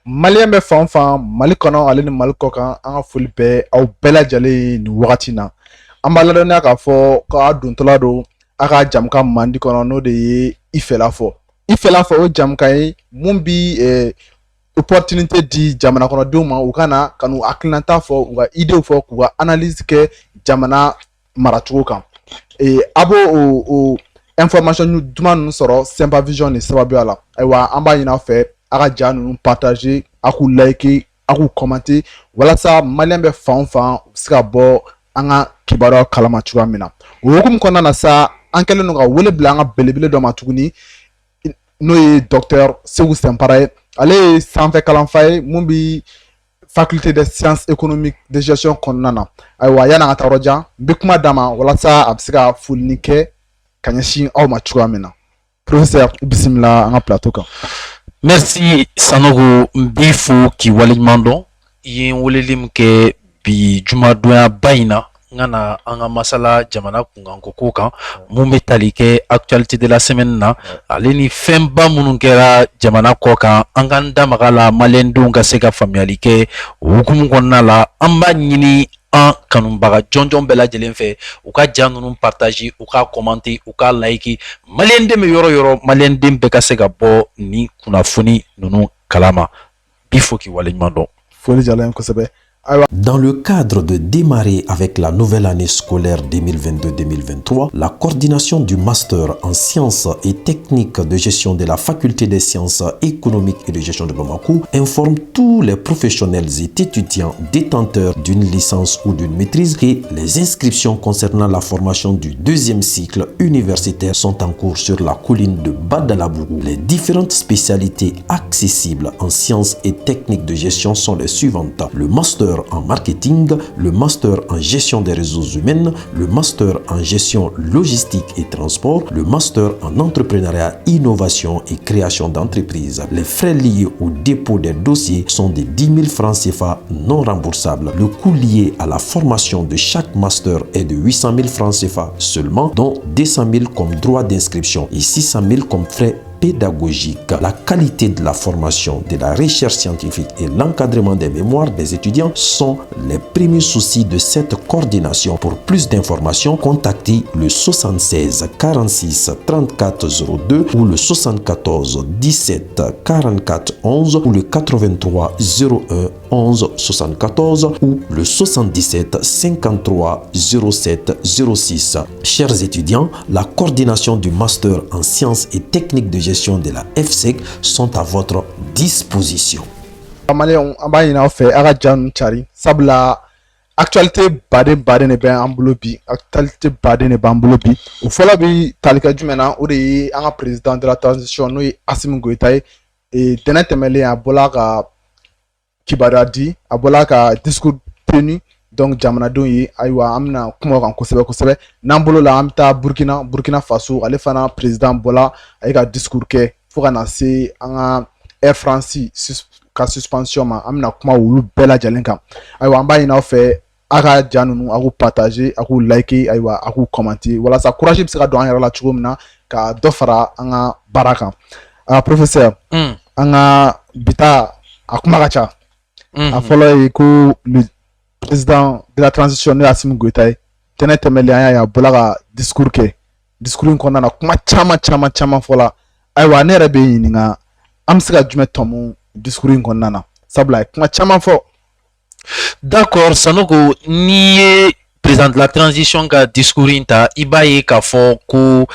Malien bɛ fan o fan Mali kɔnɔ ale ni Mali kɔ kan an ka foli bɛ aw bɛɛ lajɛlen nin wagati in na an b'a ladɔnniya k'a fɔ k'a dontɔla don a ka jamukan mandi kɔnɔ n'o de ye i fɛla fɔ o jamukan ye mun bi opportunité di jamana kɔnɔdenw ma u ka na ka n'u hakilinata fɔ u ka idéw fɔ k'u ka analyse kɛ jamana maracogo kan a b'o o information duman ninnu sɔrɔ Sempa Vision de sababuya la ayiwa an b'a ɲini aw fɛ a ka ja ninnu partager a k'u liker a k'u commenter walasa maliyɛn bɛ fan o fan u bɛ se ka bɔ an ka kibaruyaw kalama cogoya min na o hukumu kɔnɔna na sa an kɛlen don ka wele bila an ka belebele dɔ ma tuguni n'o ye Dr Segu Sɛnpara ye ale ye sanfɛ kalanfa ye mun bi faculté des sciences économiques de gestion kɔnɔna na ayiwa yan'an ka taa yɔrɔ jan n bɛ kuma d'a ma walasa a bɛ se ka folini kɛ ka ɲɛsin aw ma cogoya min na professeur bisimila an ka plateau kan. Merci Sanogo, n b'i fo k'i waleɲuman dɔn i ye weleli min kɛ bi jumadonya ba in na n ka na an ka masala jamana kunkanko ko kan mun bɛ tali kɛ actualité de la semaine na ale ni fɛnba minnu kɛra jamana kɔ kan an k'an da maga la maliyɛndenw ka se ka faamuyali kɛ o hukumu kɔnɔna la an b'a ɲini an kanubaga jɔnjɔn bɛɛ lajɛlen fɛ u ka ja ninnu partage u ka commenter u ka like maliyɛnden bɛ yɔrɔ yɔrɔ maliyɛnden bɛɛ ka se ka bɔ ni kunnafoni ninnu kalama bi fo k'i waleɲuman dɔn. Foli diyara n ye kosɛbɛ. Dans le cadre de démarrer avec la nouvelle année scolaire 2022-2023, la coordination du master en sciences et techniques de gestion de la faculté des sciences économiques et de gestion de Bamako informe tous les professionnels et étudiants détenteurs d'une licence ou d'une maîtrise que les inscriptions concernant la formation du deuxième cycle universitaire sont en cours sur la colline de Badalabougou. Les différentes spécialités accessibles en sciences et techniques de gestion sont les suivantes. Le master en marketing, le master en gestion des ressources humaines, le master en gestion logistique et transport, le master en entrepreneuriat, innovation et création d'entreprises. Les frais liés au dépôt des dossiers sont de 10 000 francs CFA non remboursables. Le coût lié à la formation de chaque master est de 800 000 francs CFA seulement, dont 200 000 comme droit d'inscription et 600 000 comme frais pédagogique. La qualité de la formation, de la recherche scientifique et l'encadrement des mémoires des étudiants sont les premiers soucis de cette coordination. Pour plus d'informations, contactez le 76 46 34 02 ou le 74 17 44 11 ou le 83 01 11 74 ou le 77 53 07 06. Chers étudiants, la coordination du master en sciences et techniques de gestion de la FSEC sont à votre disposition. Maliyɛnw an b'a ɲini aw fɛ a ka ja ninnu cari sabula actualité baden de bɛ an bolo bi o fɔlɔ bi tali kɛ jumɛn na o de ye an ka président de la transition n'o ye Assimi Goïta ye tɛnɛ tɛmɛlen a bɔla ka kibaruya di a bɔla ka discours tenu donc jamanadenw ye ayiwa an bɛna kuma o kan kosɛbɛ n'an bolo la an bɛ taa Burkina Faso ale fana président bɔla a ye ka discours kɛ fo ka na se an ka Air France ka suspension ma an bɛna kuma olu bɛɛ lajɛlen kan ayiwa an b'a ɲini aw fɛ a ka ja ninnu a k'u partager a k'u liker ayiwa a k'u commenter walasa courage bɛ se ka don an yɛrɛ la cogo min na ka dɔ fara an ka baara kan professeur an ka bita a kuma ka ca a fɔlɔ ye ko président de la transition n'o ye Assimi Goïta ye tɛnɛ tɛmɛlen an y'a ye a bɔla ka discours kɛ discours in kɔnɔna na kuma caman fɔla ayiwa ne yɛrɛ bɛ ɲininka an bɛ se ka jumɛn tɔmɔ discours in kɔnɔna na sabula a ye kuma caman fɔ. D'accord Sanogo, n'i ye président de la transition ka discours in ta i b'a ye k'a fɔ ko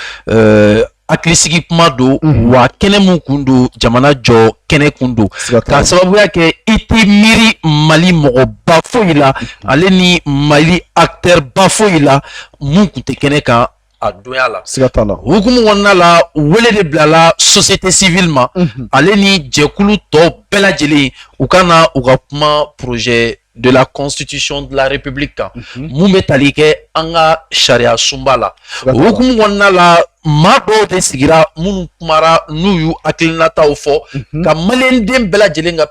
hakilisigi kuma don wa kɛnɛ mun kun don jamana jɔ kɛnɛ kun don k'a sababuya kɛ i tɛ miiri Mali mɔgɔba foyi la ale ni Mali acteur ba foyi la mun kun tɛ kɛnɛ kan a donya la. Siga t'a la. Hukumu kɔnɔna la wele de bilala société civile ma ale ni jɛkulu tɔ bɛɛ lajɛlen u ka na u ka kuma projet de la constitution de la république kan mun bɛ tali kɛ an ka sariya sunba la. O hukumu kɔnɔna la maa dɔw de sigira minnu kumara n'u y'u hakilinataw fɔ ka maliyɛnden bɛɛ lajɛlen ka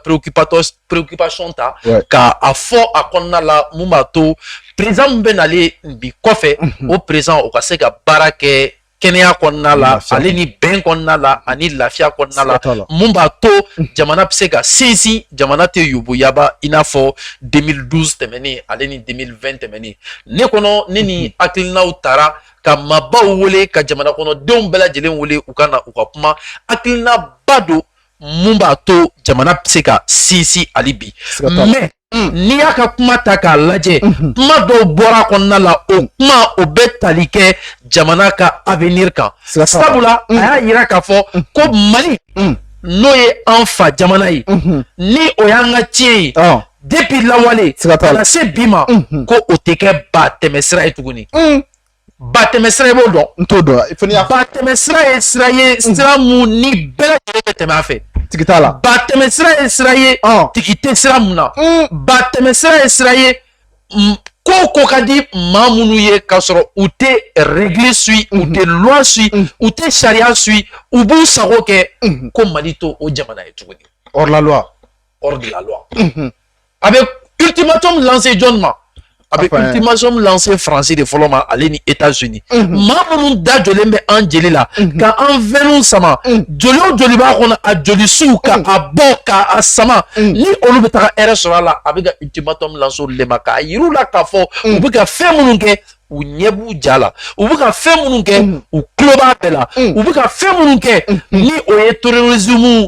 préoccupation ta ka a fɔ a kɔnɔna la mun b'a to président min bɛ nalen bi kɔfɛ o président o ka se ka baara kɛ kɛnɛya kɔnɔna la Lafiya. ale ni bɛn kɔnɔna la ani lafiya kɔnɔna la Siga t'a la. mun b'a to jamana bɛ se ka sinsin jamana tɛ yoboyaba i n'a fɔ 2012 tɛmɛnen ale ni 2020 tɛmɛnen ne kɔnɔ ne ni hakilinaw taara ka maabaw wele ka jamana kɔnɔdenw bɛɛ lajɛlen wele u ka na u ka kuma hakilina ba don mun b'a to jamana bɛ se ka sinsin hali bi Siga t'a la. mais n'i y'a ka kuma ta k'a lajɛ kuma dɔw bɔra kɔnɔna la o kuma o bɛ tali kɛ jamana ka avenir kan Siga t'a la. sabula a y'a yira k'a fɔ ko Mali n'o ye an fa jamana ye ni o y'an ka tiɲɛ ye Ah. depuis lawale Siga t'a la. ka na se bi ma ko o tɛ kɛ batɛmɛsira ye tuguni batɛmɛsira i b'o dɔn N t'o dɔn. I fana y'a batɛmɛsira ye sira ye sira mun ni bɛɛ lajɛlen bɛ tɛmɛ a fɛ tigi t'a la. batɛmɛsira ye sira ye tigi tɛ sira mun na batɛmɛsira ye sira ye ko o ko ka di maa minnu ye k'a sɔrɔ u tɛ règle suit u tɛ loi suit u tɛ sariya suit u b'u sago kɛ ko Mali to o jamana ye tuguni Hors la loi. hors de la loi a bɛ ultimatum lancé jɔn ma a bɛ Enfin, ultimatum lancé France de fɔlɔ ma ale ni États-Unis maa minnu da jɔlen bɛ an jeli la ka an vɛnw sama joli o joli b'a kɔnɔ a jolisiw ka a bɔ ka a sama ni olu bɛ taga hɛrɛ sɔrɔ a la a bɛ ka ultimatum lancé olu de ma k'a yir'u la k'a fɔ u bɛ ka fɛn minnu kɛ u ɲɛ b'u ja la u bɛ ka fɛn minnu kɛ u tulo b'a bɛɛ la u bɛ ka fɛn minnu kɛ ni o ye terrorisme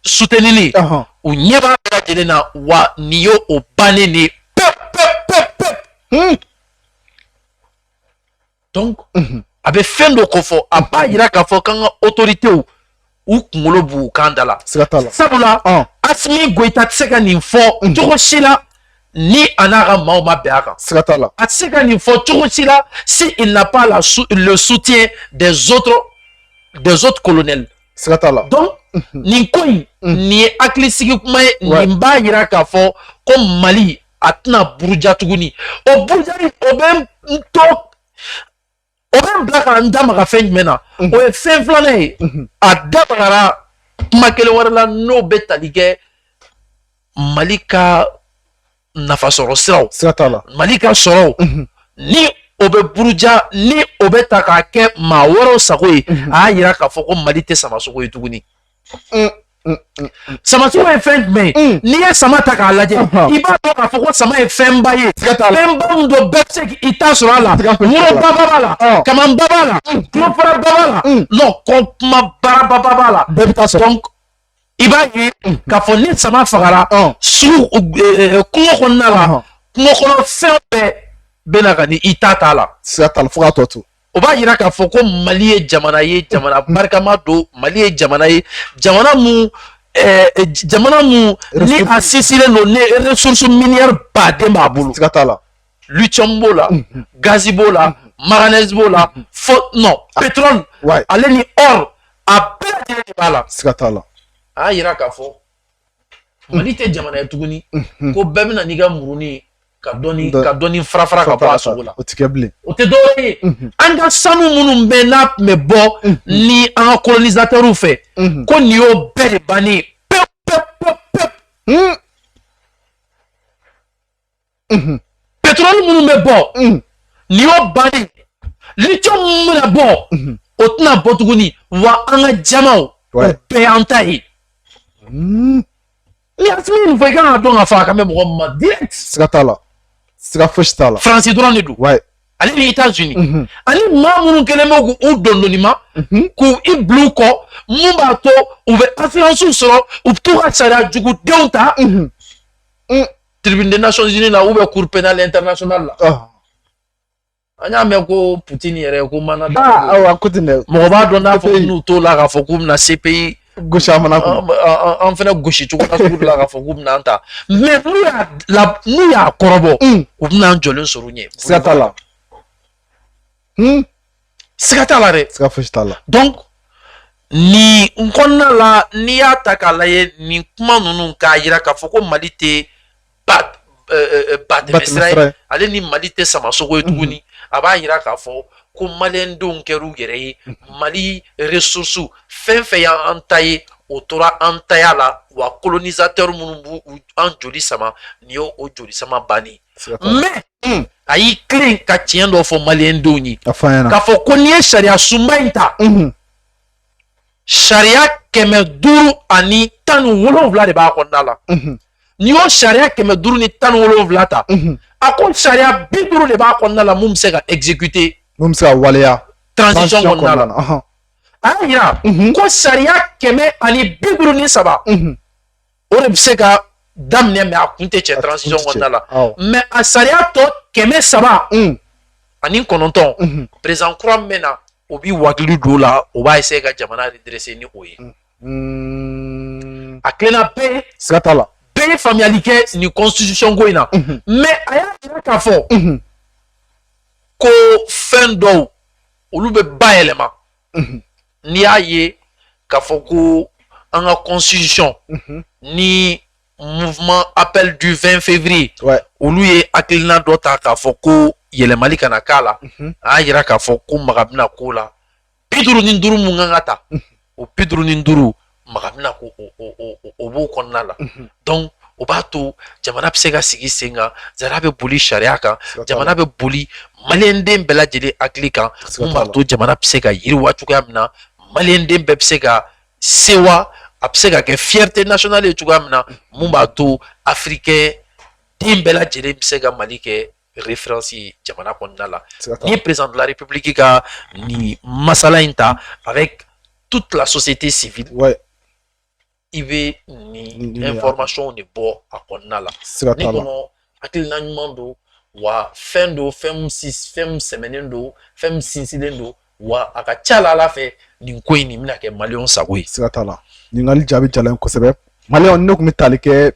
soutenili u ɲɛ b'a bɛɛ lajɛlen na wa nin ye o bannen de ye donc a bɛ fɛn dɔ ko fɔ a b'a yira k'a fɔ k'an ka autorités u kunkolo b'u kan da la Siga t'a la. sabula Assimi Goïta tɛ se ka nin fɔ cogo si la ni a n'a ka maaw ma bɛn a kan Siga t'a la. a tɛ se ka nin fɔ cogo si la si il n'a pas le soutien des autres colonels Siga t'a la. donc nin ko in nin ye hakilisigi kuma ye nin b'a yira k'a fɔ ko Mali a tɛna buruja tuguni o burujali o bɛ n to o bɛ n bila ka n da maga fɛn jumɛn na o ye fɛn filanan ye a da magara kuma kelen wɛrɛ la n'o bɛ tali kɛ Mali ka nafasɔrɔ siraw Siga t'a la. Mali ka sɔrɔw ni o bɛ buruja ni o bɛ ta k'a kɛ maa wɛrɛw sago ye a y'a yira k'a fɔ ko Mali tɛ samasogo ye tuguni samasogo ye fɛn jumɛn ye n'i ye sama ta k'a lajɛ i b'a dɔn k'a fɔ ko sama ye fɛnba ye fɛnba min don bɛɛ bɛ se k'i ta sɔrɔ a la woroba b'a la kamanba b'a la tulofara b'a la non kɔnkuma baaraba b'a la Bɛɛ bɛ taa sɔrɔ. donc i b'a ye k'a fɔ ni sama fagara sugu kungo kɔnɔna la kungo kɔnɔ fɛn bɛɛ bɛ na ka ni i ta t'a la Siga t'a la fo k'a tɔ to. o b'a yira k'a fɔ ko Mali ye jamana ye jamana barikama don Mali ye jamana ye jamana mun ni a sinsinlen don ni ressources minières baden b'a bolo Siga t'a la. lithium b'o la gazi b'o la manganèse b'o la non pétrole ale ni or a bɛɛ lajɛlen de b'a la Siga t'a la. a y'a yira k'a fɔ Mali tɛ jamana ye tuguni ko bɛɛ bɛna n'i ka murunin ka dɔɔni fara ka bɔ a sogo la o tɛ kɛ bilen. o tɛ dɔwɛrɛ ye an ka sanu minnu bɛ n'a tun bɛ bɔ ni an ka colonisateurs fɛ ko nin y'o bɛɛ de bannen ye pewu pewu pewu pewu pétrole minnu bɛ bɔ nin y'o bannen lithium minnu bɛna bɔ o tɛna bɔ tuguni wa an ka jamaw o bɛɛ y'an ta ye ni Assimi nin fɔ i kan ka dɔn k'a fɔ a kan bɛ mɔgɔ min ma direct Siga t'a la. Siga fosi t'a la. France dɔrɔn de don ale ni États-Unis ani maa minnu kɛlen bɛ k'u dɔndɔni ma k'u i bila u kɔ mun b'a to u bɛ influence sɔrɔ u bɛ to ka sariya jugudenw ta tribunal des Nations Unies la ou bien cour pénale internationale la an y'a mɛn ko Poutine yɛrɛ ko mana da awa ko ten dɛ mɔgɔ b'a dɔn n'a fɔ n'u t'o la k'a fɔ k'u bɛna CPI gosi an fana kun an fana gosi cogo la sugu la k'a fɔ k'u bɛna an ta mais n'u y'a kɔrɔbɔ u bɛna an jɔlen sɔrɔ u ɲɛ siga t'a la siga t'a la dɛ siga fosi t'a la donc nin kɔnɔna la n'i y'a ta k'a lajɛ nin kuma ninnu k'a yira k'a fɔ ko Mali tɛ batɛmɛsira ye ale ni Mali tɛ samasogo ye tuguni a b'a yira k'a fɔ ko maliyɛndenw kɛr'u yɛrɛ ye Mali ressources fɛn fɛn y'an ta ye o tora an taya la wa colonisateur minnu b'u an joli sama nin y'o joli sama bannen mais a y'i tilen ka tiɲɛ dɔ fɔ maliyɛndenw ye afanya k'a fɔ ko n'i ye sariya sunba in ta sariya 517 de b'a kɔnɔna la n'i y'o sariya 517 ta a ko sariya 50 de b'a kɔnɔna la mun bɛ se ka exécuter mun bɛ se ka waleya transition kɔnɔna la a y'a yira ko sariya 153 o de bɛ se ka daminɛ mais a kun tɛ cɛ transition kɔnɔna la mais a sariya tɔ 309 président kura min bɛ na o b'i wakili don o la o b'a essayer ka jamana redresser ni o ye a tilenna bɛɛ siga t'a la bɛɛ ye faamuyali kɛ nin constitution ko in na mais a y'a jira k'a fɔ ko fɛn dɔw olu bɛ bayɛlɛma n'i y'a ye k'a fɔ ko an ka constitution ni mouvement appel du 20 février olu ye hakilina dɔ ta k'a fɔ ko yɛlɛmali kana k'a la a y'a jira k'a fɔ ko maga bɛna k'o la 55 mun kan ka ta o 55 maga bɛna ko o b'o kɔnɔna la donc o b'a to jamana bɛ se ka sigi sen kan jamana bɛ boli sariya kan jamana bɛ boli maliyɛnden bɛɛ lajɛlen hakili kan mun b'a to jamana bɛ se ka yiriwa cogoya min na maliyɛnden bɛɛ bɛ se ka sewa a bɛ se ka kɛ fierté nationale ye cogoya min na mun b'a to africain den bɛɛ lajɛlen bɛ se ka Mali kɛ référence ye jamana kɔnɔna la ni président de la république ka nin masala in ta avec toute la société civile i bɛ nin information de bɔ a kɔnɔna la ne kɔnɔ hakilina ɲuman don wa fɛn don fɛn min sɛmɛnen don fɛn min sinsinnen don wa a ka ca la Ala fɛ nin ko in nin bɛna kɛ maliyɛnw sago ye siga t'a la ɲininkali jaabi jala n kosɛbɛ maliyɛnw ne tun bɛ tali kɛ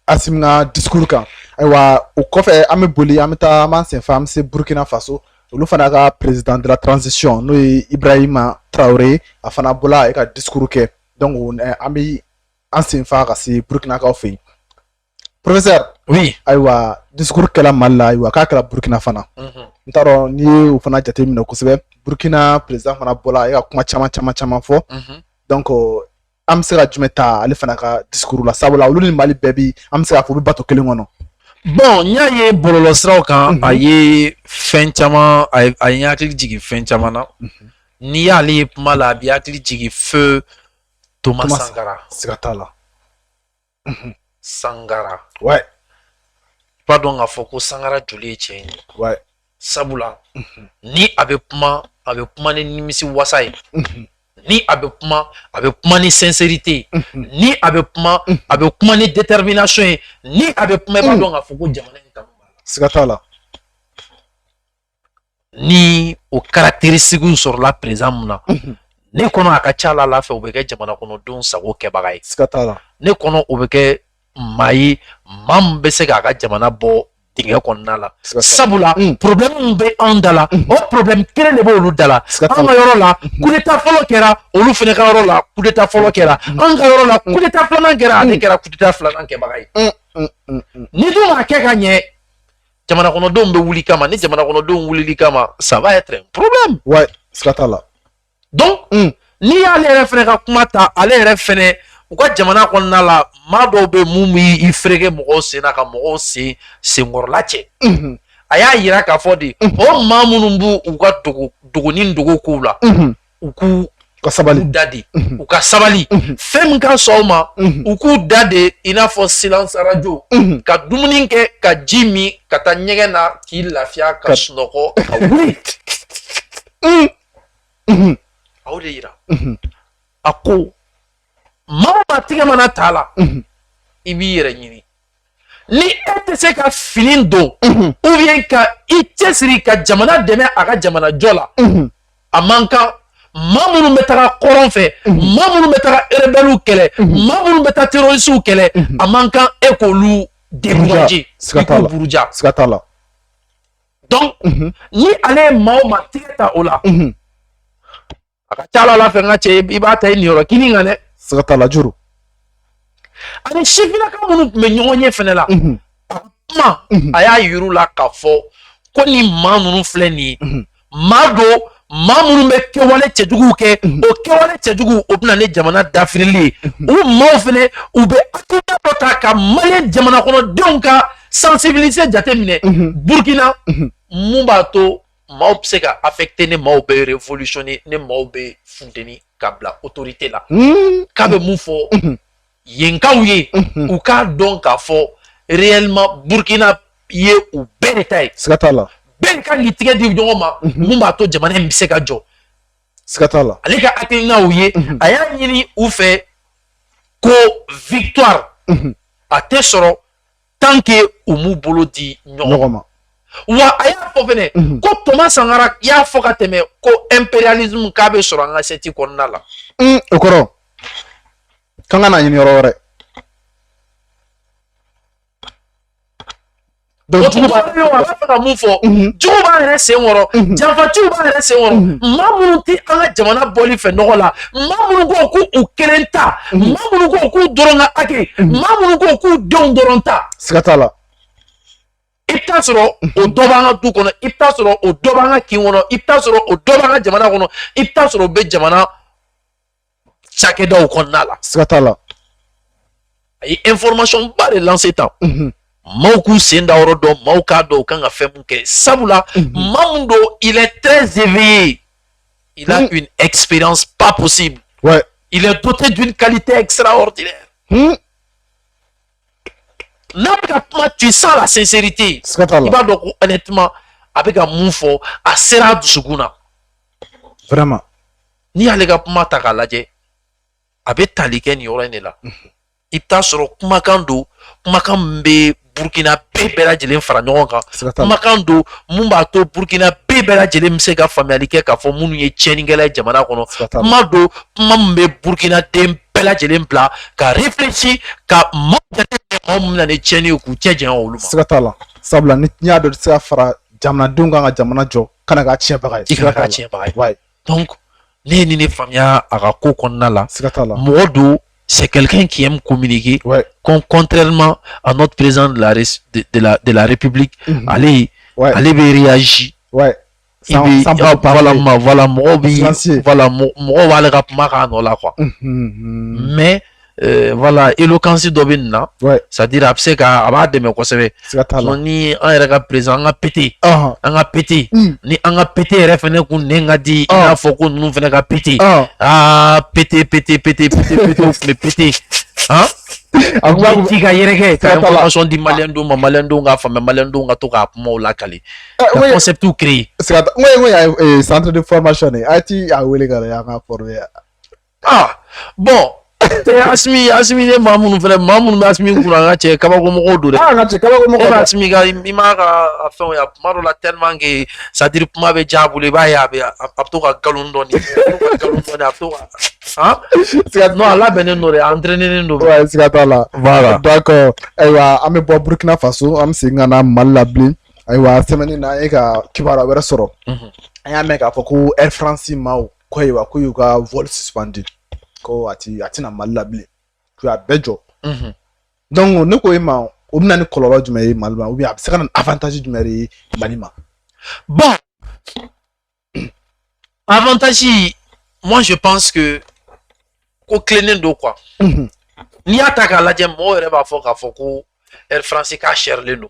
Asim ka discours kan ayiwa o kɔfɛ an bɛ boli an bɛ taa an b'an senfa an bɛ se Burkina Faso olu fana ka président de la transition n'o ye Ibrahima Traoré a fana bɔla ka discours kɛ donc an bɛ an senfa ka se Burkinakaw fɛ yen professeur oui ayiwa discours kɛla Mali la ayiwa k'a kɛra Burkina fana n t'a dɔn n'i ye o fana jateminɛ kosɛbɛ Burkina président fana bɔla ka kuma caman fɔ donc an bɛ se ka jumɛn ta ale fana ka discours la sabula olu ni Mali bɛɛ bi an bɛ se k'a fɔ u bɛ bato kelen kɔnɔ bon n y'a ye bɔlɔlɔsiraw kan a ye fɛn caman a ye hakili jigin fɛn caman na n'i y'ale ye kuma la a bɛ hakili jigin feu Thomas Sankara siga t'a la Sankara ouais pas dɔn k'a fɔ ko Sankara joli ye tiɲɛ ye ouais sabula ni a bɛ kuma ni nimisi wasa ye ni a bɛ kuma ni sincérité ni a bɛ kuma ni détermination ye ni a bɛ kuma i b'a dɔn k'a fɔ ko jamana in kanu b'a la siga t'a la ni o caractéristique sɔrɔla président mun na ne kɔnɔ a ka ca Ala fɛ o bɛ kɛ jamana kɔnɔdenw sago kɛbaga ye siga t'a la ne kɔnɔ o bɛ kɛ maa ye maa min bɛ se k'a ka jamana bɔ dingɛ kɔnɔna la sabula problème min bɛ anw da la o problème kelen de b'olu da la an ka yɔrɔ la coup d'état fɔlɔ kɛra olu fana ka yɔrɔ la coup d'état fɔlɔ kɛra an ka yɔrɔ la coup d'état filanan kɛra ale kɛra coup d'état filanan kɛbaga ye ni dun m'a kɛ ka ɲɛ jamana kɔnɔdenw bɛ wuli kama ni jamana kɔnɔdenw wulili kama ça va être un problème ouais siga t'a la donc n'i y'ale yɛrɛ fana ka kuma ta ale yɛrɛ fana u ka jamana kɔnɔna la maa dɔw bɛ mun b'i fereke mɔgɔw sen na ka mɔgɔw senkɔrɔla cɛ a y'a yira k'a fɔ de o maa minnu b'u u ka dogo ni dogo kow la u k'u da de u ka sabali fɛn min ka sɔn o ma u k'u da de i n'a fɔ silence radio ka dumuni kɛ ka ji min ka taa ɲɛgɛn na k'i lafiya ka sunɔgɔ ka wuli aw de yira a ko maa tigɛ mana t'a la i b'i yɛrɛ ɲini ni e tɛ se ka fini don ou bien ka i cɛsiri ka jamana dɛmɛ a ka jamana jɔ la a man kan maa minnu bɛ taga kɔrɔn fɛ maa minnu bɛ taga rebelles kɛlɛ maa minnu bɛ taa terroristes kɛlɛ a man kan e k'olu décourager i k'u buruja siga t'a la donc ni ale ye maa o maa tigɛ ta o la a ka ca Ala fɛ n ka cɛ i b'a ta i niyɔrɔ kini kan dɛ siga t'a la juru ani sifinaka minnu tun bɛ ɲɔgɔn ɲɛ fɛnɛ la a kuma a y'a yir'u la k'a fɔ ko ni maa ninnu filɛ nin ye maa do maa minnu bɛ kɛwale cɛjuguw kɛ o kɛwale cɛjuguw o bɛna ni jamana dafirili ye u maaw fɛnɛ u bɛ hakilina dɔ ta ka Maliyɛn jamana kɔnɔdenw ka sensibiliser jateminɛ Burkina mun b'a to maaw bɛ se ka affecter ni maaw bɛ révolutionner ni maaw bɛ funteni ka bila autorité la k'a bɛ mun fɔ yenkaw ye u k'a dɔn k'a fɔ réellement Burkina ye u bɛɛ de ta ye siga t'a la bɛɛ de kan k'i tigɛ di ɲɔgɔn ma mun b'a to jamana in bɛ se ka jɔ siga t'a la ale ka hakilinaw ye a y'a ɲini u fɛ ko victoire a tɛ sɔrɔ tant que u m'u bolo di ɲɔgɔn ma wa a y'a fɔ fɛnɛ ko Thomas Sankara y'a fɔ ka tɛmɛ ko impérialisme k'a bɛ sɔrɔ an ka seti kɔnɔna la o kɔrɔ k'an ka na ɲini yɔrɔ wɛrɛ donc jugu b'a fɛ ka mun fɔ jugu b'an yɛrɛ sen kɔrɔ janfatigiw b'an yɛrɛ sen kɔrɔ maa minnu tɛ an ka jamana bɔli fɛ nɔgɔ la maa minnu ko k'u kelen ta maa minnu ko k'u dɔrɔn ka hakɛ maa minnu ko k'u denw dɔrɔn ta siga t'a la i bɛ taa sɔrɔ o dɔ b'an ka du kɔnɔ i bɛ taa sɔrɔ o dɔ b'an ka kin kɔnɔ i bɛ taa sɔrɔ o dɔ b'an ka jamana kɔnɔ i bɛ taa sɔrɔ o bɛ jamana cakɛdaw kɔnɔna la siga t'a la a ye information ba de lancer tan maaw k'u sen da yɔrɔ dɔn maaw k'a dɔn u kan ka fɛn mun kɛ sabula maa mun don il est très éveillé il a une expérience pas possible ouais il est doté d'une qualité extraordinaire n'a bɛ ka kuma tu sens la sincérité siga t'a la i b'a dɔn ko honnêtement a bɛ ka mun fɔ a sera a dusukun na vraiment n'i y'ale ka kuma ta k'a lajɛ a bɛ tali kɛ nin yɔrɔ in de la i bɛ taa sɔrɔ kumakan don kumakan min bɛ Burkina bɛɛ lajɛlen fara ɲɔgɔn kan kumakan don mun b'a to Burkina bɛɛ lajɛlen bɛ se ka faamuyali kɛ k'a fɔ minnu ye tiɲɛnikɛla ye jamana kɔnɔ kuma don kuma min bɛ Burkina den bɛɛ lajɛlen bila ka réfléchir ka maaw jateminɛ maaw min na ni tiɲɛni ye k'u cɛ janya olu ma siga t'a la sabula ni y'a dɔn se ka fara jamanadenw kan ka jamana jɔ kana k'a tiɲɛbaga ye i kana k'a tiɲɛbaga ye donc ne ye nin de faamuya a ka ko kɔnɔna la siga t'a la mɔgɔ don c'est quelqu'un qui aime communiquer contrairement à notre président de la République allez réagir voilà mɔgɔw b'ale ka kuma k'a nɔ la quoi mais voilà éloquence dɔ bɛ nin na c'est-à-dire a bɛ se ka a b'a dɛmɛ kosɛbɛ ni an yɛrɛ ka président an ka pété an ka pété ni an ka pété yɛrɛ fɛnɛ kun nɛn ka di i n'a fɔ ko ninnu fɛnɛ ka pété pété o tun bɛ pété ti ka yɛrɛkɛ ka information di maliyɛndenw ma maliyɛndenw k'a faamuya maliyɛndenw ka to k'a kumaw lakale ka concepts créer n ko ye centre de formation ye a ti a wele ka na y'an ka former bon Asimi ne maa minnu bɛ Asimi kunna an ka cɛ kabakomɔgɔw don dɛ e bɛ Asimi ka i m'a ka fɛnw ye tuma dɔ la tellement que c'est à dire kuma bɛ diya a bolo i b'a ye a bɛ to ka nkalon dɔɔni a bɛ to ka non a labɛnnen don dɛ a entraîné don siga t'a la voilà donc ayiwa an bɛ bɔ Burkina Faso an bɛ segin ka na Mali la bilen ayiwa semaine na an ye ka kibaruya wɛrɛ sɔrɔ an y'a mɛn k'a fɔ ko Air France maaw ko ayiwa ko y'u ka vol suspendu ko a tɛna Mali la bilen ko a bɛɛ jɔ donc ne ko e ma o bɛ na ni kɔlɔlɔ jumɛn ye Mali ma ou bien a bɛ se ka na ni avantage jumɛn de ye Mali ma bon avantage moi je pense que ko tilennen don quoi n'i y'a ta k'a lajɛ mɔgɔw yɛrɛ b'a fɔ k'a fɔ ko Air France k'a sɛrilen don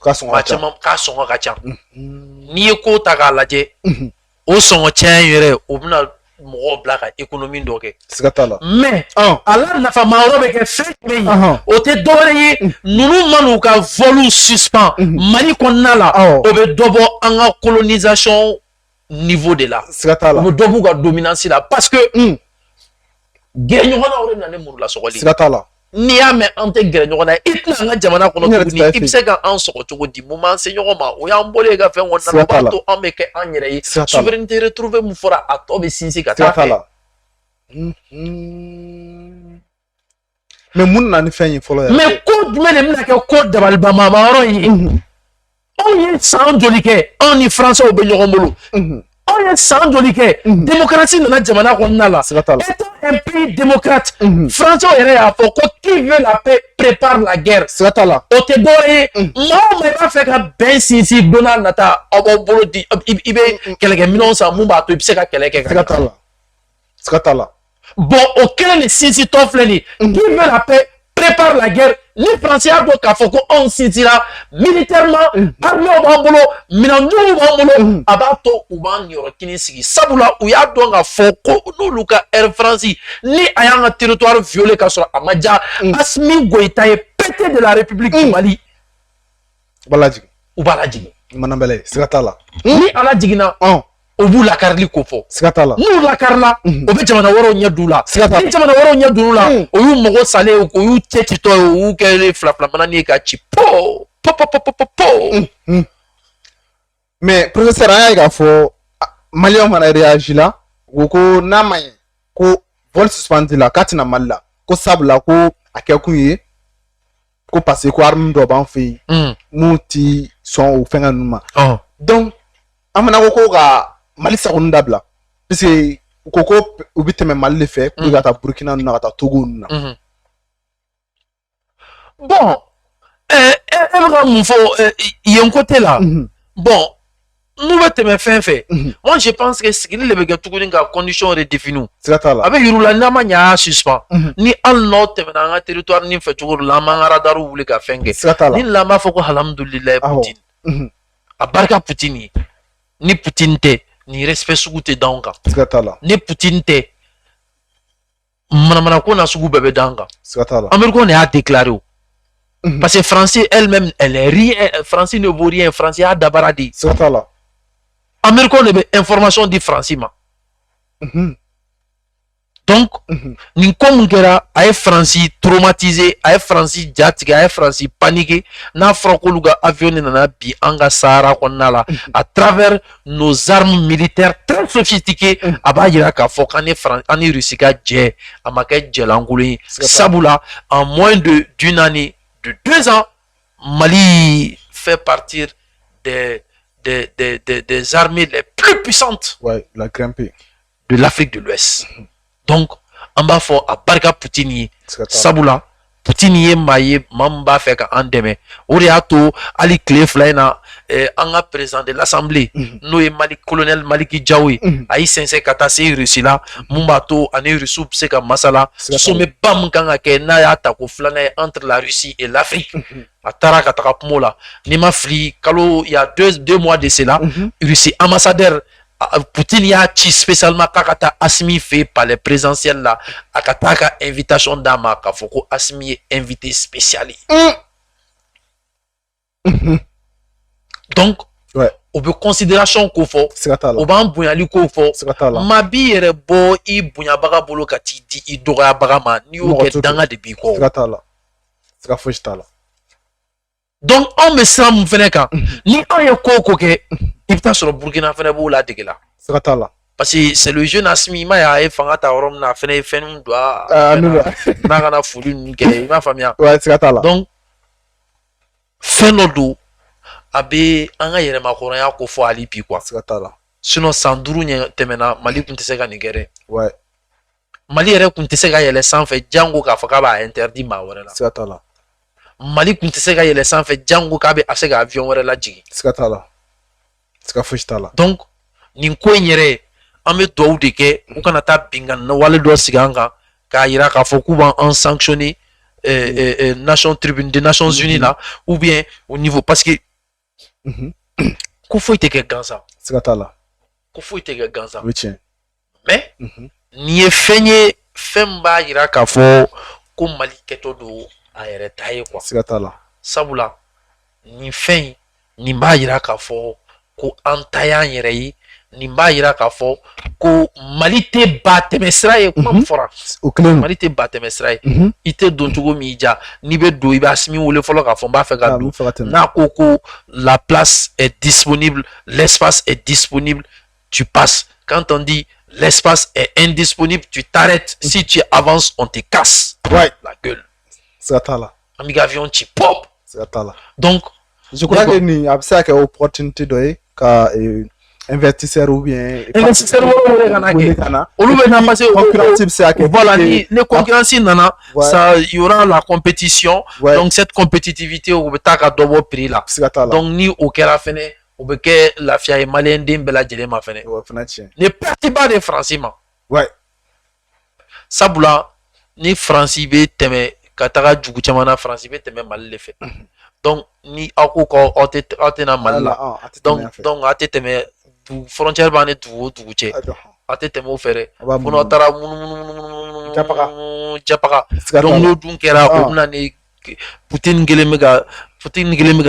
k'a sɔngɔ ka ca n'i ye ko ta k'a lajɛ o sɔngɔ caya yɛrɛ o bɛna mɔgɔw bila ka économie dɔ kɛ siga t'a la mais a la nafama yɔrɔ bɛ kɛ fɛn jumɛn ye o tɛ dɔwɛrɛ ye ninnu man'u ka vol suspend Mali kɔnɔna la o bɛ dɔ bɔ an ka colonisation niveau de la siga t'a la o bɛ dɔ b'u ka dominance la parce que gɛrɛɲɔgɔnnaw de bɛ na ni murulassɔgɔli siga t'a la n'i y'a mɛn an tɛ gɛrɛ ɲɔgɔn na i tɛna an ka jamana kɔnɔ tuguni i bɛ se ka an sɔgɔ cogo di mun b'an se ɲɔgɔn ma o y'an bɔlen ka fɛn kɔnɔna na o b'a to an bɛ kɛ an yɛrɛ ye souveraineté retrouvée mun fɔra a tɔ bɛ sinsin ka taa fɛ mais mun nana ni fɛn ye fɔlɔ yɛrɛ mais ko jumɛn de bɛna kɛ ko dabalibamama yɔrɔ ye anw ye san joli kɛ anw ni français bɛ ɲɔgɔn bolo anw ye san joli kɛ démocratie nana jamana kɔnɔna la étant un pays démocrate français yɛrɛ y'a fɔ ko qui veut la paix prépare la guerre siga t'a la o tɛ dɔwɛrɛ ye maa o maa i b'a fɛ ka bɛn sinsin don n'a nata aw b'aw bolo di i bɛ kɛlɛkɛminɛnw san mun b'a to i bɛ se ka kɛlɛ kɛ siga t'a la bon o kɛlen de sinsintɔ filɛ nin qui veut la paix prépare la guerre. Les Français ont dit qu'il faut qu'on s'y tire militairement, armée au bambolo, minandu au bambolo, abato ou ban yorokini sigi. Sabula ou ya donc à foko no luka Air France ni ayant un territoire violé kasora amadja Asmi Goïta est pété de la République du Mali. Baladji. Ou baladji. Manambele, Sikatala. Ni ala jigina. Au bout la carli kofo. Sikatala. Nous la carla. Au fait jamana waro nya dula. Sikatala. Jamana waro nya dula. O yu mogo sale o yu teti to o kele flapla manani ka chi po. Mais professeur aya ga fo Malion mana réagi là. Ko na may ko vol suspendu la katina malla. Ko sabla ko akakuye. Ko passer ko arme do ban fi. Muti son o fenga numa. Donc amana ko ga Mali Sakunda bla puisque koko ubiteme Mali le fait pour gata Burkina na gata Togo na bon mon faut il y a un côté là bon nous va te me fait moi je pense que ce qu'il le Togo nga condition redéfinie avec yurula na manya suspend ni al note na nga territoire ni fait toujours la mangara daru wule ka fenge ni la ma foko alhamdulillah Poutine abarka Poutine ni Poutine te ni respect sugu te danga ni Poutine te mana ko na sugu bebe danga Américain ne a déclaré parce que français elle-même elle est rien français ne vaut rien français a dabaradi Américain ne information di français ma donc ni comme kera ay français traumatisé ay français jatiga ay français paniqué na franco luga avion na bi anga sahara konala à travers nos armes militaires très sophistiquées aba yira ka fo kan ani Russie ka dje amaka djelangulu sabula en moins d'une année de 2 ans Mali fait partir des armées les plus puissantes la grimpée de l'Afrique de l'Ouest. Donc, on va faire à Barga Poutine, Sabula, Poutine maye, mamba fait qu'en demain. Oriato, Ali Kleflaina, en président de l'Assemblée, nous et Mali colonel Maliki Djaoui, Aïe Sensei Katase Russie là, Mumbato, Ane Russou, Seka Masala, Somme Bam Kangake, Naya Tako Flane entre la Russie et l'Afrique. À Tarakatarapomola, Nima Fli, Kalo, il y a 2 mois de cela, Russie ambassadeur. Poutine y a spécialement kakata Asmi fait par les présidentielles là akataka invitation d'ama kafoko Asmi est invité spécial donc au be considération ko fo o ban bunyali ko fo mabi yere bo I bunya baga bolo kati di I doga baga ma ni o ke danga de bi ko donc on me semble veneka ni on ye ko ke ibta sur Burkina Faso bo la degela parce que c'est le jeune Asmi ma ya e fanga ta rom na fene fenu doa na kana fulu nke ma famia donc fenodo abe anga yere makoro ya ko fo ali pi quoi sinon sanduru nya temena Mali kunte se ga nigere Mali yere kunte se ga yele sans fait jango ka faka ba interdit ma wala Mali kunte se ga yele sans fait jango ka be asega avion wala la jigi donc nin ko nyere ame do de ke u kana ta bingan na wale do siganga ka yira ka fo ku ban en sanctionner nation tribune des Nations Unies là ou bien au niveau parce que ko faut te ke ganza ko faut te ke ganza mais ni fenye femba yira ka fo ko Mali keto do a yere taye quoi sabula ni fen ni ba yira ka fo ko antaya yere yi ni ba yira ka fo ko Mali te batemesra ye kuma fora Mali te batemesra ye ite don tugo mi ja ni be do iba Asmi wole folo ka fo ba fe ga do na ko la place est disponible, l'espace est disponible, tu passes. Quand on dit l'espace est indisponible, tu t'arrêtes. Si tu avances, on te casse la gueule. Amiga avion tu pop. Donc je crois que ni absa ka opportunité doy ka investisseur ou bien investisseur ou bien passer voilà les concurrences nana ça il y aura la compétition donc cette compétitivité au betaka double prix là donc ni au kera fene au beke la fia malien dembela jele ma fene ne parti pas de français ma sabula ni français be teme ka taga jugu caman na France i bɛ tɛmɛ Mali de fɛ donc ni aw ko ko aw tɛ na Mali la donc aw tɛ tɛmɛ frontière b'an ni dugu o dugu cɛ aw tɛ tɛmɛ o fɛ dɛ fo n'aw taara munumunu japaga donc n'o dun kɛra o bɛna ni Poutine kelen bɛ ka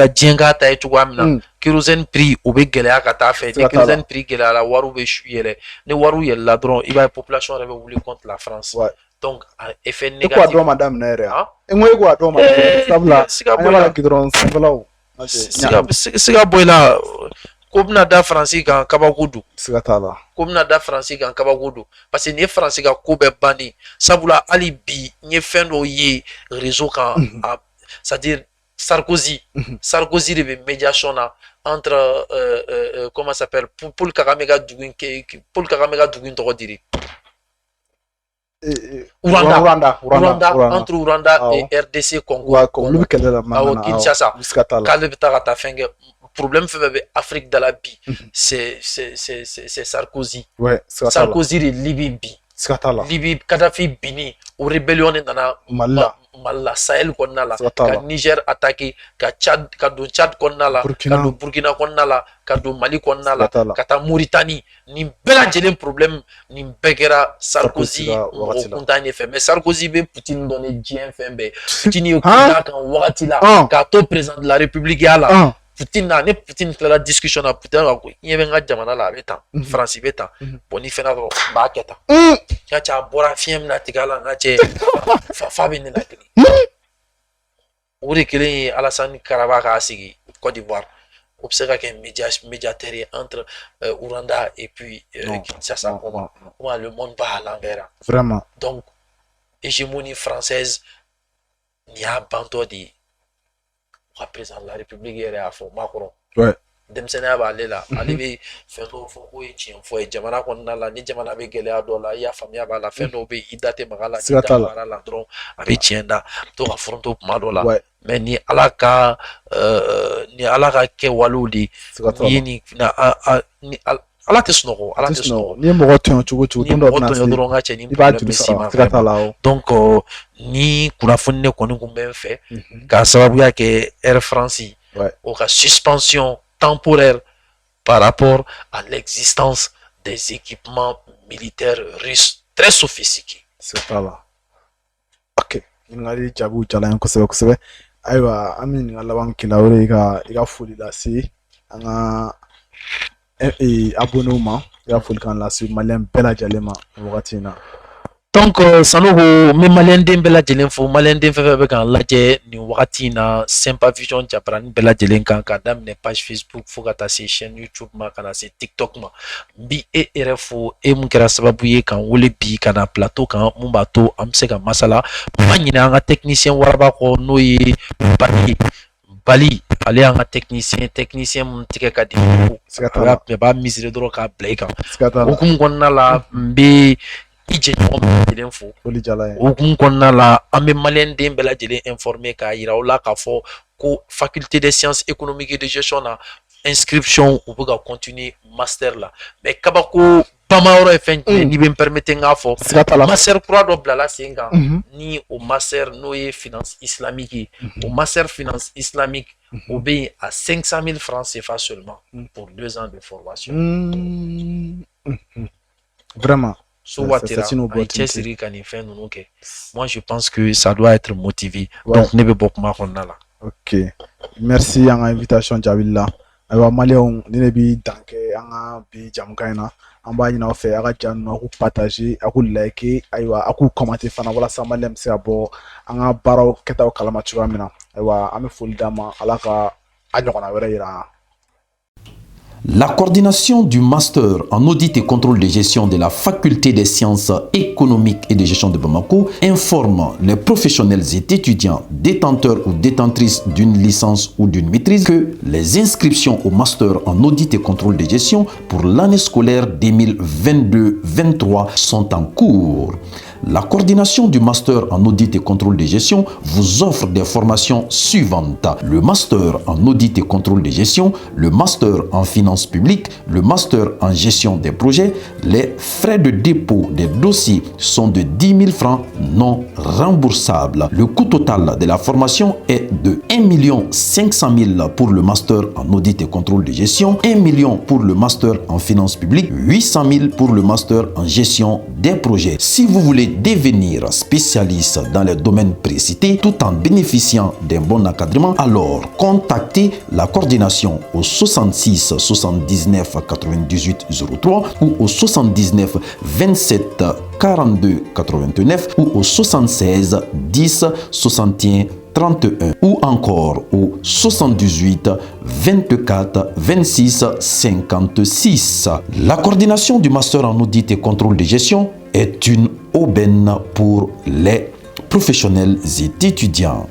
diɲɛ k'a ta ye cogoya min na kérosène prix o bɛ gɛlɛya ka taa fɛ ni kérosène prix gɛlɛyara wariw bɛ yɛlɛ ni wariw yɛlɛla dɔrɔn i b'a ye population yɛrɛ bɛ wuli contre la France donc effet négatif. E ko a dɔn ma daminɛ yɛrɛ e ko e ko a dɔn ma sabula an b'a kɛ dɔrɔn sanfɛlaw siga bɔ i la ko bɛna da Faransi kan kabako don siga t'a la ko bɛna da Faransi kan kabako don parce que nin ye Faransi ka ko bɛɛ bannen sabula hali bi n ye fɛn dɔw ye réseau kan c'est-à-dire Sarkozy de bɛ médiation na entre comment ça s'appelle Paul Kagame ka dugu in tɔgɔ diri Rwanda entre Rwanda et RDC Congo Kinshasa k'ale bɛ taa ka taa fɛn kɛ problème fɛn fɛn bɛ Afrique da la bi c'est Sarkozy de Libye bi Libye Kadhafi bini o rébellion de nana Mali la Sahel kɔnɔna la ka Niger attaquer ka don Tchad kɔnɔna la ka don Burkina kɔnɔna la ka don Mali kɔnɔna la ka taa Mauritanie nin bɛɛ lajɛlen problème nin bɛɛ kɛra Sarkozy mɔgɔ kuntan de fɛ mais Sarkozy bɛ Poutine dɔn ni diɲɛ fɛn bɛɛ Poutine ye kuntan kan wagati la k'a to président de la République ya la Poutine na ni Poutine tilala discussion na Poutine ka ko ɲɛ bɛ n ka jamana la a bɛ tan France bɛ tan bon ni fɛnɛ dɔrɔn n b'a kɛ tan n ka cɛ a bɔra fiɲɛ min na tigɛ a la n ka cɛ fa bɛ ne la kelen o de kelen ye Alassane Karaba k'a sigi Côte d'Ivoire o bɛ se ka kɛ médiateur ye entre Rwanda et puis Kinshasa comment le monde va à l'envers vraiment donc hégémonie française ni y'a bantɔ de ye ka président de la République yɛrɛ y'a fɔ Macron denmisɛnninya b'ale la ale bɛ fɛn dɔw fɔ k'o ye tiɲɛ fɔ ye jamana kɔnɔna la ni jamana bɛ gɛlɛya dɔ la i y'a faamuya b'a la fɛn dɔw bɛ i da tɛ maga la n'i da magara la dɔrɔn a bɛ tiɲɛ da to ka foronto kuma dɔ la mais ni Ala ka kɛwalew de ye ni Ala tɛ sunɔgɔ Ala tɛ sunɔgɔ ni mɔgɔ tɔɲɔ cogo cogo don dɔ bɛ na se dɔrɔn ka cɛ ni problème bɛ s'i ma donc ni kunnafoni ne kɔni kun bɛ n fɛ k'a sababuya kɛ Air France o ka suspension temporaire par rapport à l'existence des équipements militaires russes très sophistiqués. C'est pas là. Ok. Ɲininkali jaabiw diyara n ye kosɛbɛ kosɛbɛ. Ayiwa an bɛ ɲininkali laban k'i la o de ye ka i ka foli lase an ka abonnés ma i ka foli kan lase maliyɛn bɛɛ lajɛlen ma wagati in na. Donc Sanogo n bɛ maliyɛnden bɛɛ lajɛlen fo maliyɛnden fɛn fɛn bɛ k'an lajɛ nin wagati in na Simpa Vision jabaranin bɛɛ lajɛlen kan k'a daminɛ page Facebook fo ka taa se chaîne YouTube ma ka na se TikTok ma n bi e yɛrɛ fo e mun kɛra sababu ye k'an wele bi ka na plateau kan mun b'a to an bɛ se ka masala n b'a ɲini an ka technicien waraba kɔ n'o ye Bali ale y'an ka technicien mun tigɛ ka di a b'a misiri dɔrɔn k'a bila i kan hukumu kɔnɔna la n bɛ i jɛɲɔgɔn bɛɛ lajɛlen fo hukumu kɔnɔna la an bɛ maliyɛnden bɛɛ lajɛlen informer k'a yira u la k'a fɔ ko faculté des sciences économiques et de gestion na inscription u bɛ ka continuer master la mais kabako bamayɔrɔ ye fɛn jumɛn n'i bɛ n permettre n k'a fɔ master kura dɔ bilala sen kan ni o master n'o ye finance islamique ye o master finance islamique o bɛ yen à 500 000 francs CFA seulement pour 2 ans de formation. Vraiment. Moi je pense que ça doit être motivé. Donc ne bɛ bɔ kuma kɔnɔna la. Ok, merci an ka invitation jaabi la. Ayiwa maliyɛnw ni ne bɛ dan kɛ an ka bi jamukan in na an b'a ɲini aw fɛ a ka ja ninnu a k'u partager a k'u like ayiwa a k'u commenter fana walasa maliyɛn bɛ se ka bɔ an ka baaraw kɛtaw kalama cogoya min na ayiwa an bɛ foli d'a ma Ala ka a ɲɔgɔnna wɛrɛ yira an na. La coordination du master en audit et contrôle de gestion de la faculté des sciences économiques et de gestion de Bamako informe les professionnels et étudiants détenteurs ou détentrices d'une licence ou d'une maîtrise que les inscriptions au master en audit et contrôle de gestion pour l'année scolaire 2022-23 sont en cours. La coordination du master en audit et contrôle de gestion vous offre des formations suivantes. Le master en audit et contrôle de gestion, le master en finances publiques, le master en gestion des projets. Les frais de dépôt des dossiers sont de 10 000 francs non remboursables. Le coût total de la formation est de 1 500 000 pour le master en audit et contrôle de gestion, 1 million pour le master en finances publiques, 800 000 pour le master en gestion des projets. Si vous voulez devenir spécialiste dans les domaines précités tout en bénéficiant d'un bon encadrement, alors contactez la coordination au 66 79 98 03 ou au 79 27 42 89 ou au 76 10 61 31 ou encore au 78 24 26 56. La coordination du master en audit et contrôle de gestion est une aubaine pour les professionnels et étudiants.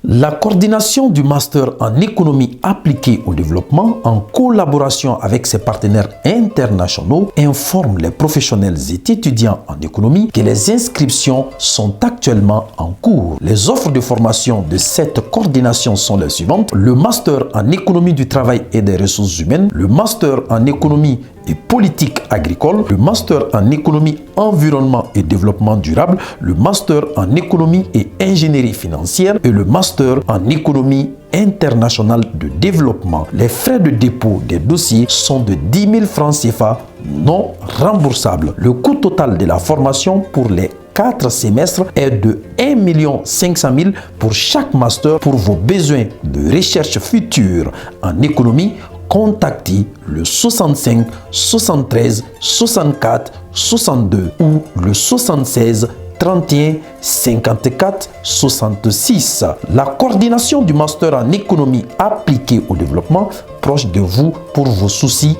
La coordination du master en économie appliquée au développement en collaboration avec ses partenaires internationaux informe les professionnels et étudiants en économie que les inscriptions sont actuellement en cours. Les offres de formation de cette coordination sont les suivantes: le master en économie du travail et des ressources humaines, le master en économie et politique agricole, le master en économie, environnement et développement durable, le master en économie et ingénierie financière et le master en économie internationale de développement. Les frais de dépôt des dossiers sont de 10 000 francs CFA non remboursables. Le coût total de la formation pour les 4 semestres est de 1 500 000 pour chaque master. Pour vos besoins de recherche future en économie, contactez le 65 73 64 62 ou le 76 31 54 66. La coordination du master en économie appliquée au développement proche de vous pour vos soucis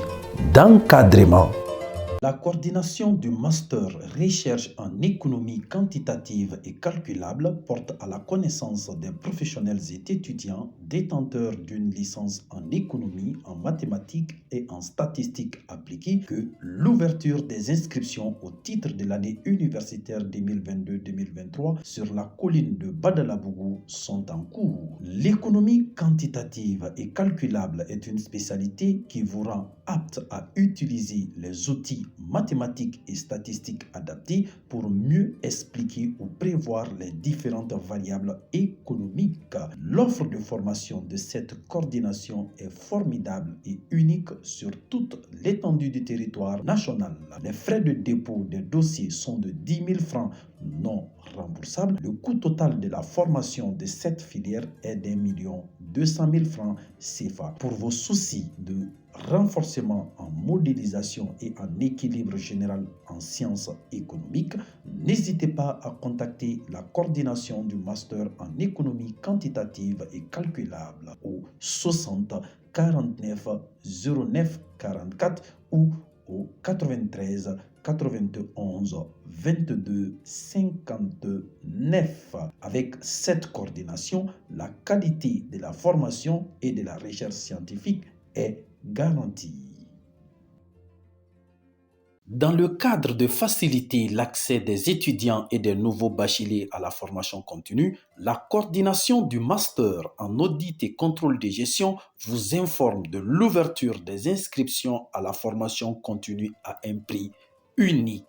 d'encadrement. La coordination du master recherche en économie quantitative et calculable porte à la connaissance des professionnels et étudiants détenteurs d'une licence en économie, en mathématiques et en statistiques appliquées que l'ouverture des inscriptions au titre de l'année universitaire 2022-2023 sur la colline de Badalabougou sont en cours. L'économie quantitative et calculable est une spécialité qui vous rend apte à utiliser les outils mathématiques et statistiques adaptés pour mieux expliquer ou prévoir les différentes variables économiques. L'offre de formation de cette coordination est formidable et unique sur toute l'étendue du territoire national. Les frais de dépôt des dossiers sont de 10 000 francs non remboursables. Le coût total de la formation de cette filière est d'1 200 000 francs CFA. Pour vos soucis de renforcement en modélisation et en équilibre général en sciences économiques, n'hésitez pas à contacter la coordination du master en économie quantitative et calculable au 60 49 09 44 ou au 93 91 22 59. Avec cette coordination, la qualité de la formation et de la recherche scientifique est garantie. Dans le cadre de faciliter l'accès des étudiants et des nouveaux bacheliers à la formation continue, la coordination du master en audit et contrôle de gestion vous informe de l'ouverture des inscriptions à la formation continue à un prix unique.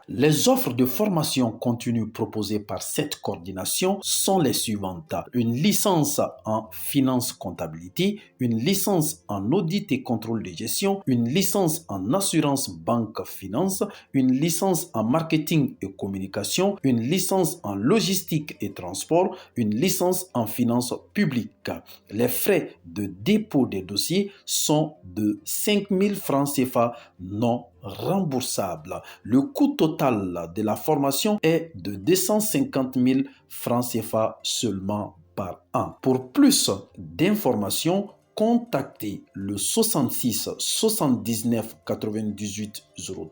Les offres de formation continue proposées par cette coordination sont les suivantes: une licence en finance comptabilité, une licence en audit et contrôle de gestion, une licence en assurance banque finance, une licence en marketing et communication, une licence en logistique et transport, une licence en finance publique. Les frais de dépôt des dossiers sont de 5 000 francs CFA non remboursable. Le coût total de la formation est de 250 000 francs CFA seulement par an. Pour plus d'informations, contactez le 66 79 98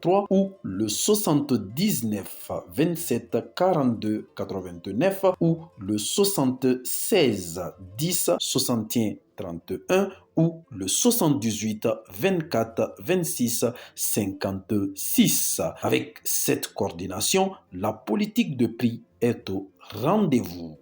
03 ou le 79 27 42 89 ou le 76 10 61 31 ou le 78 24 26 56. Avec cette coordination, la politique de prix est au rendez-vous.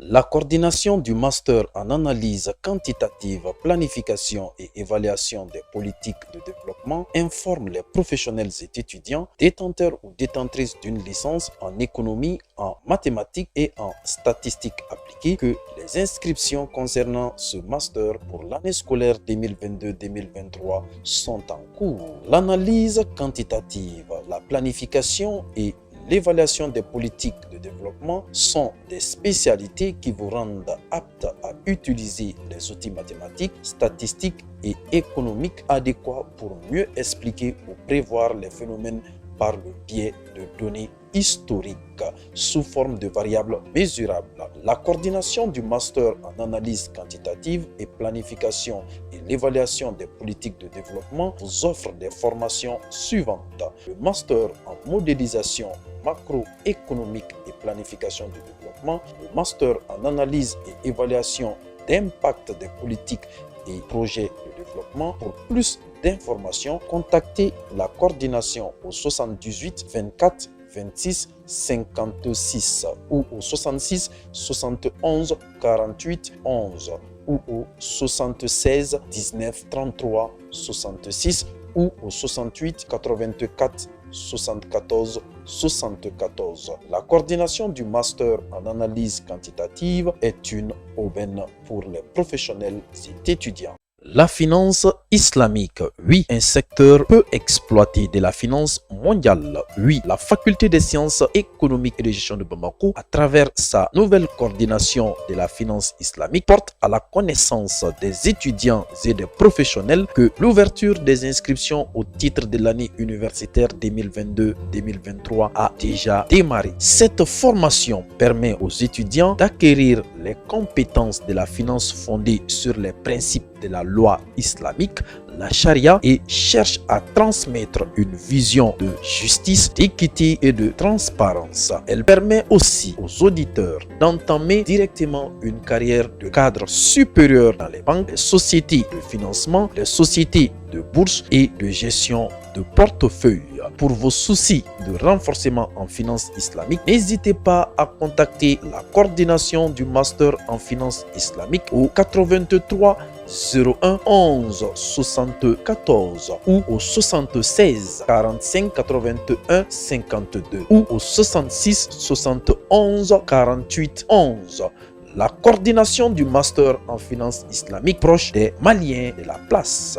La coordination du master en analyse quantitative, planification et évaluation des politiques de développement informe les professionnels et étudiants détenteurs ou détentrices d'une licence en économie, en mathématiques et en statistiques appliquées que les inscriptions concernant ce master pour l'année scolaire 2022-2023 sont en cours. L'analyse quantitative, la planification et l'évaluation des politiques de développement sont des spécialités qui vous rendent aptes à utiliser les outils mathématiques, statistiques et économiques adéquats pour mieux expliquer ou prévoir les phénomènes par le biais de données historiques sous forme de variables mesurables. La coordination du master en analyse quantitative et planification et l'évaluation des politiques de développement vous offre des formations suivantes. Le master en modélisation macroéconomique et planification du développement, le master en analyse et évaluation d'impact des politiques et projets de développement. Pour plus d'informations, contactez la coordination au 78 24 26 56 ou au 66 71 48 11 ou au 76 19 33 66 ou au 68 84 74 74. La coordination du master en analyse quantitative est une aubaine pour les professionnels et étudiants. La finance islamique, oui, un secteur peu exploité de la finance mondiale. Oui, la faculté des sciences économiques et de gestion de Bamako, à travers sa nouvelle coordination de la finance islamique, porte à la connaissance des étudiants et des professionnels que l'ouverture des inscriptions au titre de l'année universitaire 2022-2023 a déjà démarré. Cette formation permet aux étudiants d'acquérir les compétences de la finance fondée sur les principes de la loi islamique, la charia, et cherche à transmettre une vision de justice, d'équité et de transparence. Elle permet aussi aux auditeurs d'entamer directement une carrière de cadre supérieur dans les banques, les sociétés de financement, les sociétés de bourse et de gestion de portefeuille. Pour vos soucis de renforcement en finance islamique, n'hésitez pas à contacter la coordination du master en finance islamique au 83 01 11 74 ou au 76 45 81 52 ou au 66 71 48 11. La coordination du master en finance islamique proche des Maliens de la place.